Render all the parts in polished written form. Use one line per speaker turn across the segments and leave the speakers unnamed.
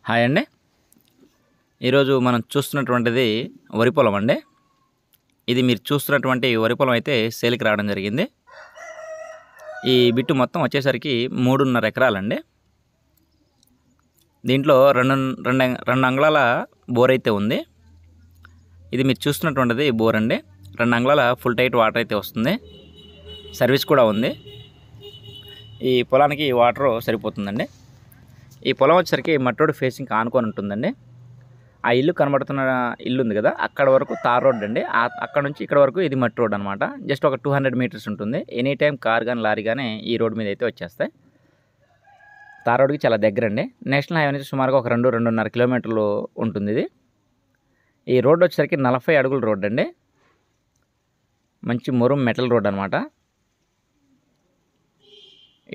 Hi అండి. ఈరోజు మనం చూస్తున్నటువంటిది వరి పొలం అండి. ఇది మీరు చూస్తున్నటువంటి వరి పొలం అయితే సేల్కి రావడం జరిగింది. ఈ బిట్టు మొత్తం వచ్చేసరికి 3.5 ఎకరాలండి. దీంట్లో రెండు అంగుళాల బోర్ అయితే ఉంది. ఇది మీరు చూస్తున్నటువంటిది బోర్ అండి. 2 అంగుళాల ఫుల్ టైట్ వాటర్ అయితే వస్తుంది. సర్వీస్ కూడా ఉంది. ఈ పొలానికి వాటర్ సరిపోతుందండి. ఈ పొలం వచ్చేసరికి మట్టి రోడ్ ఫేసింగ్ ఆనుకొని ఉంటుందండి. ఆ ఇల్లు కనబడుతున్న ఇల్లు ఉంది కదా, అక్కడ వరకు తార్ రోడ్ అండి. అక్కడ నుంచి ఇక్కడ వరకు ఇది మట్టి రోడ్ అనమాట. జస్ట్ ఒక 200 మీటర్స్ ఉంటుంది. ఎనీ టైం కార్ కానీ లారీ కానీ ఈ రోడ్ మీద అయితే వచ్చేస్తాయి. తార్ రోడ్కి చాలా దగ్గర అండి. నేషనల్ హైవే నుంచి సుమారుగా ఒక 2-2.5 కిలోమీటర్లు ఉంటుంది ఇది. ఈ రోడ్ వచ్చేసరికి 40 అడుగుల రోడ్ అండి. మంచి మురుం మెటల్ రోడ్ అనమాట.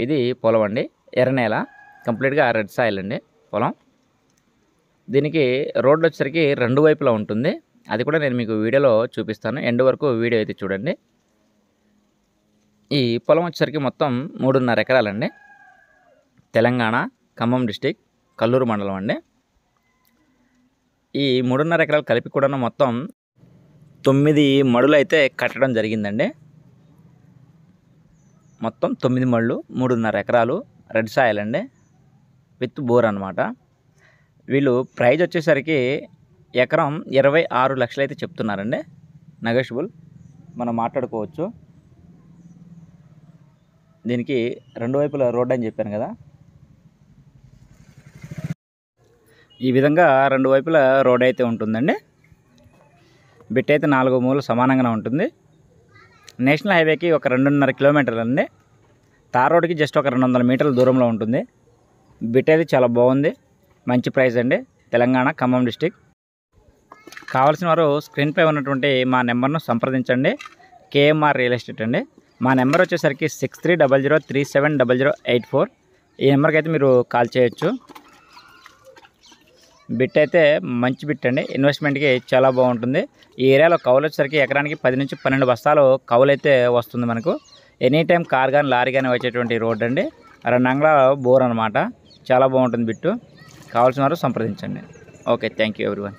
ఇది పొలం అండి. ఎర్రనేల, కంప్లీట్గా రెడ్ సాయిల్ అండి పొలం. దీనికి రోడ్ వచ్చేసరికి 2 వైపులా ఉంటుంది. అది కూడా నేను మీకు వీడియోలో చూపిస్తాను. ఎండ్ వరకు వీడియో అయితే చూడండి. ఈ పొలం వచ్చేసరికి మొత్తం 3.5 ఎకరాలండి. తెలంగాణ, ఖమ్మం డిస్టిక్, కల్లూరు మండలం అండి. ఈ 3.5 ఎకరాలు కలిపి కూడా మొత్తం 9 మడులు అయితే కట్టడం జరిగిందండి. మొత్తం 9 మడులు, 3.5 ఎకరాలు, రెడ్ సాయిల్ అండి, విత్ బోర్ అనమాట. వీళ్ళు ప్రైజ్ వచ్చేసరికి ఎకరం 26 లక్షలు అయితే చెప్తున్నారండి. నెగోషియబుల్, మనం మాట్లాడుకోవచ్చు. దీనికి 2 వైపుల రోడ్ అని చెప్పాను కదా, ఈ విధంగా 2 వైపుల రోడ్ అయితే ఉంటుందండి. బిట్ అయితే 4 మూలలు సమానంగానే ఉంటుంది. నేషనల్ హైవేకి ఒక 2.5 కిలోమీటర్లు అండి. తార్ రోడ్కి జస్ట్ ఒక 200 మీటర్ల దూరంలో ఉంటుంది. బిట్ అయితే చాలా బాగుంది. మంచి ప్రైస్ అండి. తెలంగాణ, ఖమ్మం డిస్టిక్. కావాల్సిన వారు స్క్రీన్పై ఉన్నటువంటి మా నెంబర్ను సంప్రదించండి. కేఎంఆర్ రియల్ ఎస్టేట్ అండి. మా నెంబర్ వచ్చేసరికి 6300370084. ఈ నెంబర్కి అయితే మీరు కాల్ చేయొచ్చు. బిట్ అయితే మంచి బిట్ అండి. ఇన్వెస్ట్మెంట్కి చాలా బాగుంటుంది. ఈ ఏరియాలో కౌలు వచ్చేసరికి ఎకరానికి 10 నుంచి 12 బస్తాలు కౌలు అయితే వస్తుంది మనకు. ఎనీ టైం కార్ కానీ లారీ కానీ వచ్చేటువంటి రోడ్ అండి. 2 అంగుళాల బోర్ అనమాట. చాలా బాగుంటుంది బిట్టు. కావాల్సిన వారు సంప్రదించండి. Okay, thank you everyone.